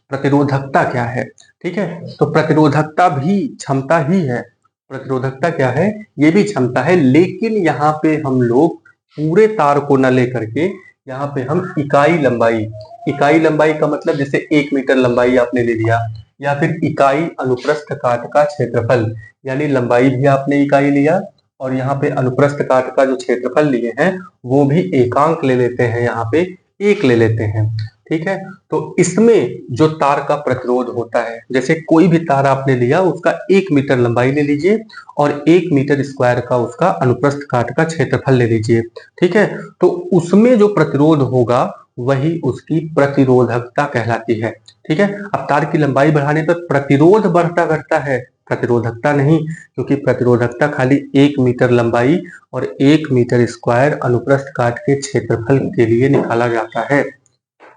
A: प्रतिरोधकता क्या है? ठीक है, तो प्रतिरोधकता भी क्षमता ही है। प्रतिरोधकता क्या है? ये भी क्षमता है, लेकिन यहाँ पे हम लोग पूरे तार को न लेकर के यहाँ पे हम इकाई लंबाई का मतलब जैसे 1 मीटर लंबाई आपने ले लिया, या फिर इकाई अनुप्रस्थ काट का क्षेत्रफल, यानी लंबाई भी आपने इकाई लिया और यहाँ पे अनुप्रस्थ काट का जो क्षेत्रफल लिए हैं वो भी एकांक ले लेते हैं, यहाँ पे 1 ले लेते हैं। ठीक है, तो इसमें जो तार का प्रतिरोध होता है, जैसे कोई भी तार आपने लिया उसका 1 मीटर लंबाई ले लीजिए और 1 मीटर स्क्वायर का उसका अनुप्रस्थ काट का क्षेत्रफल ले लीजिए। ठीक है, तो उसमें जो प्रतिरोध होगा वही उसकी प्रतिरोधकता कहलाती है। ठीक है, अब तार की लंबाई बढ़ाने पर प्रतिरोध बढ़ता घटता है, प्रतिरोधकता नहीं, क्योंकि प्रतिरोधकता खाली 1 मीटर लंबाई और 1 मीटर स्क्वायर अनुप्रस्थ काट के क्षेत्रफल के लिए निकाला जाता है।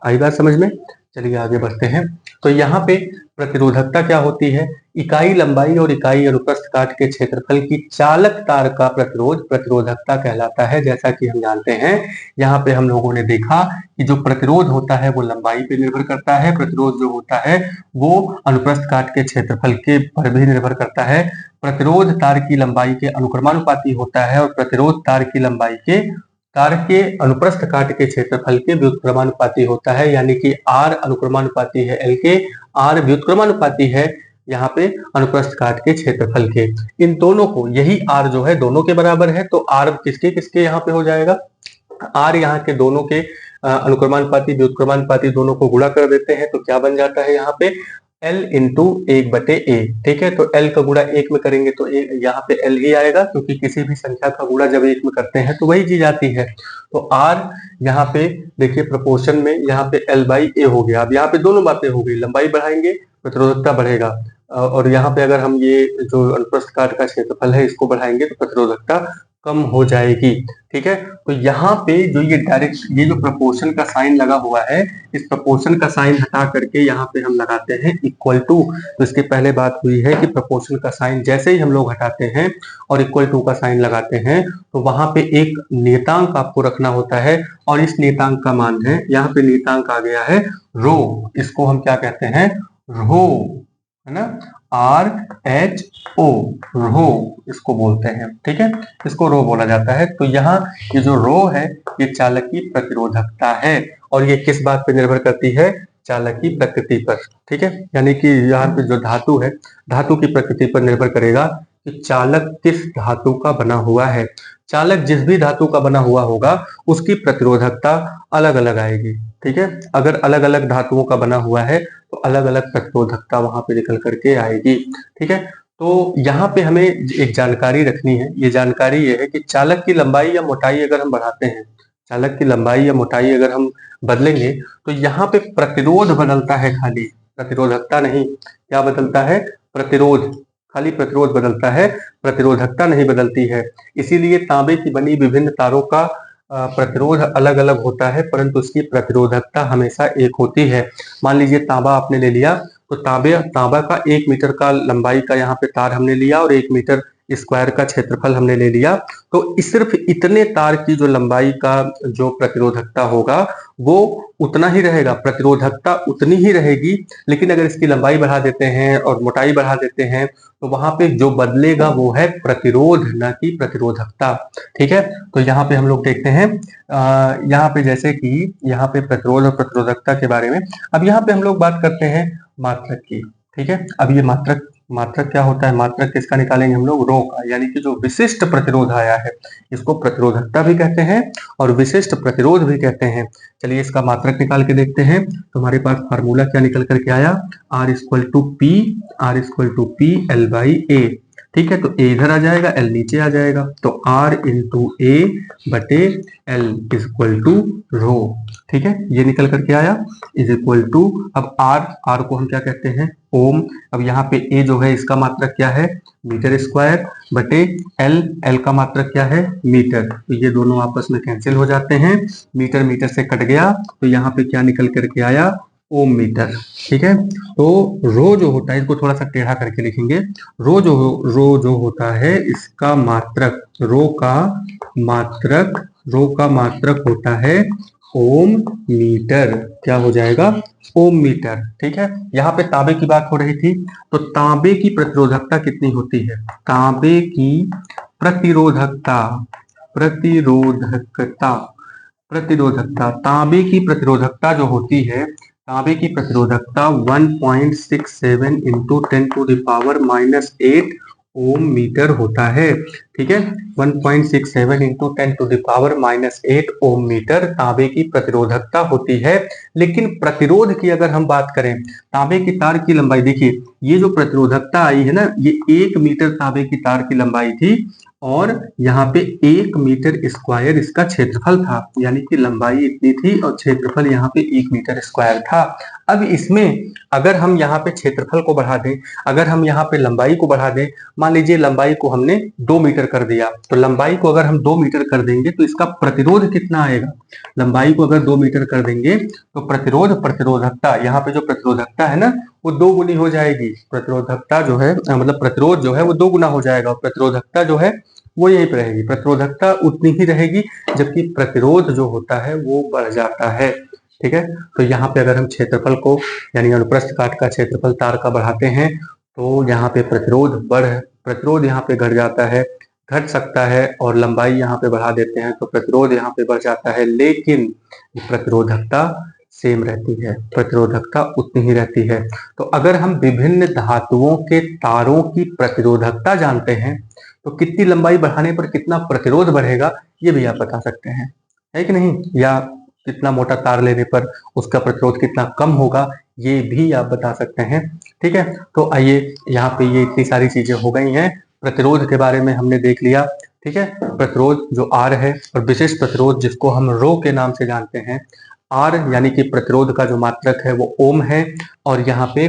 A: आई बात समझ में? चलिए आगे बढ़ते हैं। तो यहाँ पे प्रतिरोधकता क्या होती है? इकाई लंबाई और इकाई अनुप्रस्थ काट के क्षेत्रफल की चालक तार का प्रतिरोध प्रतिरोधकता कहलाता है। जैसा कि हम जानते हैं, यहाँ पे हम लोगों ने देखा कि जो प्रतिरोध होता है वो लंबाई पे निर्भर करता है, प्रतिरोध जो होता है वो अनुप्रस्थ काट के क्षेत्रफल के पर भी निर्भर करता है। प्रतिरोध तार की लंबाई के अनुक्रमानुपाती होता है और प्रतिरोध तार के अनुप्रस्थ काट के क्षेत्रफल के व्युत्क्रमानुपाती होता है, यानी कि R अनुक्रमानुपाती है L के, R व्युत्क्रमानुपाती है यहाँ पे अनुप्रस्थ काट के क्षेत्रफल के। इन दोनों को, यही R जो है दोनों के बराबर है, तो R किसके किसके यहाँ पे हो जाएगा? R यहाँ के दोनों के अनुक्रमानुपाती व्युत्क्रमानुपाती दोनों को गुणा कर देते हैं, तो क्या बन जाता है यहाँ पे L इंटू 1/A। ठीक है, तो L का गुणा 1 में करेंगे तो यहाँ पे L ही आएगा, क्योंकि किसी भी संख्या का गुणा जब 1 में करते हैं तो वही चीज आती है। तो R यहाँ पे देखिए प्रोपोर्शन में यहाँ पे L/A हो गया। अब यहाँ पे दोनों बातें हो गई, लंबाई बढ़ाएंगे प्रतिरोधकता बढ़ेगा, और यहाँ पे अगर हम ये जो अनुप्रस्थ काट का क्षेत्रफल है इसको बढ़ाएंगे तो प्रतिरोधकता कम हो जाएगी। ठीक है, तो यहाँ पे जो ये डायरेक्ट ये जो प्रपोर्शन का साइन लगा हुआ है, इस प्रपोर्शन का साइन हटा करके यहाँ पे हम लगाते हैं इक्वल टू। तो इसके पहले बात हुई है कि प्रपोर्शन का साइन जैसे ही हम लोग हटाते हैं और इक्वल टू का साइन लगाते हैं तो वहां पे एक नियतांक आपको रखना होता है, और इस नियतांक का मान है, यहाँ पे नियतांक आ गया है रो। इसको हम क्या कहते हैं? रो, है ना, RHO, रो इसको बोलते हैं। ठीक है, इसको रो बोला जाता है। तो यहाँ ये जो रो है ये चालक की प्रतिरोधकता है, और ये किस बात पे निर्भर करती है? चालक की प्रकृति पर। ठीक है, यानी कि यहाँ पे जो धातु है, धातु की प्रकृति पर निर्भर करेगा कि चालक किस धातु का बना हुआ है। चालक जिस भी धातु का बना हुआ होगा उसकी प्रतिरोधकता अलग अलग आएगी। ठीक है, अगर अलग अलग धातुओं का बना हुआ है तो अलग अलग प्रतिरोधकता वहां पे निकल करके आएगी। ठीक है, तो यहाँ पे हमें एक जानकारी रखनी है। ये जानकारी ये है कि चालक की लंबाई या मोटाई अगर हम बढ़ाते हैं, चालक की लंबाई या मोटाई अगर हम बदलेंगे तो यहाँ पे प्रतिरोध बदलता है, खाली प्रतिरोधकता नहीं। क्या बदलता है? प्रतिरोध, खाली प्रतिरोध बदलता है, प्रतिरोधकता नहीं बदलती है। इसीलिए तांबे की बनी विभिन्न तारों का प्रतिरोध अलग अलग होता है, परंतु उसकी प्रतिरोधकता हमेशा एक होती है। मान लीजिए तांबा आपने ले लिया, तो तांबा का 1 मीटर का लंबाई का यहाँ पे तार हमने लिया और 1 मीटर स्क्वायर का क्षेत्रफल हमने ले लिया, तो सिर्फ इतने तार की जो लंबाई का जो प्रतिरोधकता होगा वो उतना ही रहेगा, प्रतिरोधकता उतनी ही रहेगी। लेकिन अगर इसकी लंबाई बढ़ा देते हैं और मोटाई बढ़ा देते हैं तो वहां पे जो बदलेगा वो है प्रतिरोध, न कि प्रतिरोधकता। ठीक है, तो यहाँ पे हम लोग देखते हैं यहाँ पे जैसे कि यहाँ पे प्रतिरोध और प्रतिरोधकता के बारे में। अब यहाँ पे हम लोग बात करते हैं मात्रक की। ठीक है, अब ये मात्रक मात्रक क्या होता है, मात्रक किसका निकालेंगे हम लोग, रो का, यानी कि जो विशिष्ट प्रतिरोध आया है इसको प्रतिरोधकता भी कहते हैं और विशिष्ट प्रतिरोध भी कहते हैं। चलिए इसका मात्रक निकाल के देखते हैं। तो हमारे पास फार्मूला क्या निकल करके आया, R equal to P L by A. ठीक है, तो ए इधर आ जाएगा, एल नीचे आ जाएगा, तो R इंटू ए बटे एल इज इक्वल टू रो। ठीक है, ये निकल करके आया इज इक्वल टू, अब आर को हम क्या कहते हैं, ओम। अब यहाँ पे ए जो है इसका मात्रक क्या है, मीटर स्क्वायर, बटे एल का मात्रक क्या है, मीटर। तो ये दोनों आपस में कैंसिल हो जाते हैं, मीटर मीटर से कट गया, तो यहाँ पे क्या निकल करके आया, ओम मीटर। ठीक है, तो रो जो होता है, इसको थोड़ा सा टेढ़ा करके लिखेंगे, रो जो होता है इसका मात्रक, रो का मात्रक होता है ओम मीटर। क्या हो जाएगा, ओम मीटर। ठीक है, यहाँ पे तांबे की बात हो रही थी, तो तांबे की प्रतिरोधकता कितनी होती है, तांबे की प्रतिरोधकता तांबे की प्रतिरोधकता जो होती है, तांबे की प्रतिरोधकता 1.67 इंटू 10⁻⁻8 ओम मीटर होता है। ठीक है, 1.67 इंटू 10⁻⁻8 ओम मीटर तांबे की प्रतिरोधकता होती है। लेकिन प्रतिरोध की अगर हम बात करें, तांबे की तार की लंबाई, देखिए ये जो प्रतिरोधकता आई है ना, ये 1 मीटर तांबे की तार की लंबाई थी और यहाँ पे 1 मीटर स्क्वायर इसका क्षेत्रफल था, यानी कि लंबाई इतनी थी और क्षेत्रफल यहाँ पे 1 मीटर स्क्वायर था। अब इसमें अगर हम यहाँ पे क्षेत्रफल को बढ़ा दें, अगर हम यहाँ पे लंबाई को बढ़ा दें, मान लीजिए लंबाई को हमने 2 मीटर कर दिया, तो लंबाई को अगर हम 2 मीटर कर देंगे तो इसका प्रतिरोध कितना आएगा, लंबाई को अगर 2 मीटर कर देंगे तो प्रतिरोधकता, यहाँ पे जो प्रतिरोधकता है ना वो 2 गुनी हो जाएगी। प्रतिरोधकता जो है मतलब प्रतिरोध जो है वो 2 गुना हो जाएगा और प्रतिरोधकता जो है वो यहीं पे रहेगी, प्रतिरोधकता उतनी ही रहेगी, जबकि प्रतिरोध जो होता है वो बढ़ जाता है। ठीक है, तो यहाँ पे अगर हम क्षेत्रफल को यानी अनुप्रस्थ काट का क्षेत्रफल तार का बढ़ाते हैं तो यहाँ पे प्रतिरोध यहाँ पे घट जाता है, घट सकता है, और लंबाई यहाँ पे बढ़ा देते हैं तो प्रतिरोध यहाँ पे बढ़ जाता है, लेकिन प्रतिरोधकता सेम रहती है, प्रतिरोधकता उतनी ही रहती है। तो अगर हम विभिन्न धातुओं के तारों की प्रतिरोधकता जानते हैं तो कितनी लंबाई बढ़ाने पर कितना प्रतिरोध बढ़ेगा ये भी आप बता सकते हैं, है कि नहीं, या कितना मोटा तार लेने पर उसका प्रतिरोध कितना कम होगा ये भी आप बता सकते हैं। ठीक है, तो आइए यहाँ पे ये इतनी सारी चीजें हो गई हैं, प्रतिरोध के बारे में हमने देख लिया। ठीक है, प्रतिरोध जो आर है और विशेष प्रतिरोध जिसको हम रो के नाम से जानते हैं, आर यानी कि प्रतिरोध का जो मात्रक है वो ओम है और यहाँ पे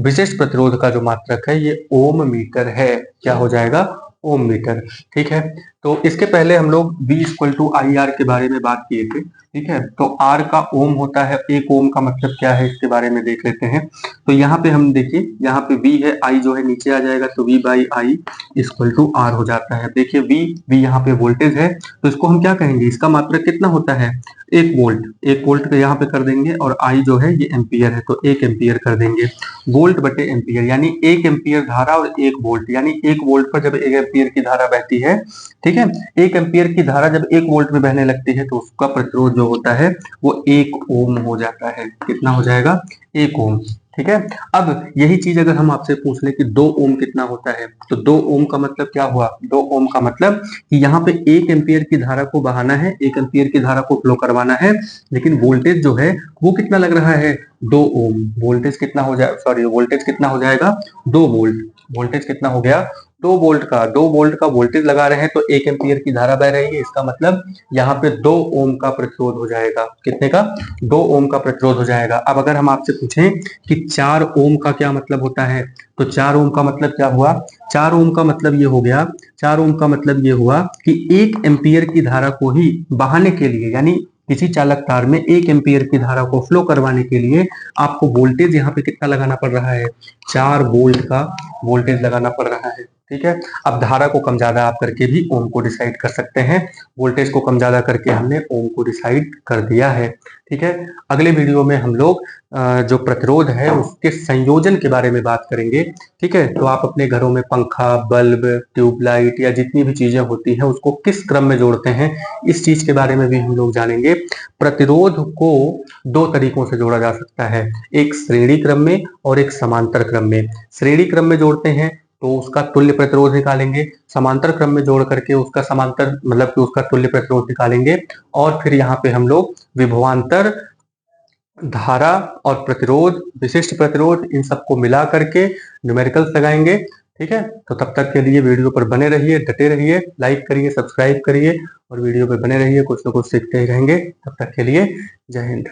A: विशेष प्रतिरोध का जो मात्रक है ये ओम मीटर है। क्या हो जाएगा, ओम मीटर। ठीक है, तो इसके पहले हम लोग V equal to I R के बारे में बात किए थे। ठीक है, तो R का ओम होता है, 1 ओम का मतलब क्या है इसके बारे में देख लेते हैं। तो यहाँ पे हम देखिए, यहाँ पे V है, I जो है नीचे आ जाएगा, तो V by I equal to R हो जाता है। देखिए V यहाँ पे वोल्टेज है, तो इसको हम क्या कहेंगे, इसका मात्रक कितना होता है, 1 वोल्ट। 1 वोल्ट को यहाँ पे कर देंगे और I जो है ये एम्पियर है, तो 1 एम्पियर कर देंगे, वोल्ट बटे एम्पियर, यानी 1 एम्पियर धारा और 1 वोल्ट, यानी 1 वोल्ट पर जब 1 एम्पियर की धारा बहती है, ठीक है, 1 एम्पियर की धारा जब 1 वोल्ट में बहने लगती है तो उसका प्रतिरोध जो होता है वो 1 ओम हो जाता है। कितना हो जाएगा, 1 ओम। ठीक है, अब यही चीज अगर हम आपसे पूछ लें कि 2 ओम कितना होता है, तो 2 ओम का मतलब क्या हुआ, 2 ओम का मतलब कि यहाँ पे 1 एम्पियर की धारा को बहाना है, 1 एम्पियर की धारा को फ्लो करवाना है, लेकिन वोल्टेज जो है वो कितना लग रहा है, 2 ओम। वोल्टेज कितना हो जाए, सॉरी वोल्टेज कितना हो जाएगा, 2 वोल्ट। वोल्टेज कितना हो गया, 2 वोल्ट का वोल्टेज लगा रहे हैं, तो 1 एम्पियर की धारा बह रही है, इसका मतलब यहाँ पे 2 ओम का प्रतिरोध हो जाएगा। कितने का, 2 ओम का प्रतिरोध हो जाएगा। अब अगर हम आपसे पूछें कि 4 ओम का क्या मतलब होता है, तो 4 ओम का मतलब क्या हुआ, 4 ओम का मतलब ये हो गया, 4 ओम का मतलब ये हुआ कि 1 एम्पियर की धारा को ही बहाने के लिए, यानी किसी चालक तार में 1 एम्पियर की धारा को फ्लो करवाने के लिए आपको वोल्टेज यहाँ पे कितना लगाना पड़ रहा है, 4 वोल्ट का वोल्टेज लगाना पड़ रहा है। ठीक है। अब धारा को कम ज्यादा आप करके भी ओम को डिसाइड कर सकते हैं। वोल्टेज को कम ज्यादा करके हमने ओम को डिसाइड कर दिया है। ठीक है। अगले वीडियो में हम लोग जो प्रतिरोध है उसके संयोजन के बारे में बात करेंगे। ठीक है। तो आप अपने घरों में पंखा, बल्ब, ट्यूबलाइट या जितनी भी चीजें होती हैं उसको किस क्रम में जोड़ते हैं, इस चीज के बारे में भी हम लोग जानेंगे। प्रतिरोध को दो तरीकों से जोड़ा जा सकता है, एक श्रेणी क्रम में और एक समांतर क्रम में। श्रेणी क्रम में जोड़ते हैं तो उसका तुल्य प्रतिरोध निकालेंगे, समांतर क्रम में जोड़ करके उसका समांतर मतलब कि उसका तुल्य प्रतिरोध निकालेंगे, और फिर यहाँ पे हम लोग विभवांतर, धारा और प्रतिरोध, विशिष्ट प्रतिरोध, इन सबको मिला करके न्यूमेरिकल्स लगाएंगे। ठीक है। तो तब तक के लिए वीडियो पर बने रहिए, डटे रहिए, लाइक करिए, सब्सक्राइब करिए और वीडियो पर बने रहिए, कुछ ना कुछ सीखते ही रहेंगे। तब तक के लिए जय हिंद।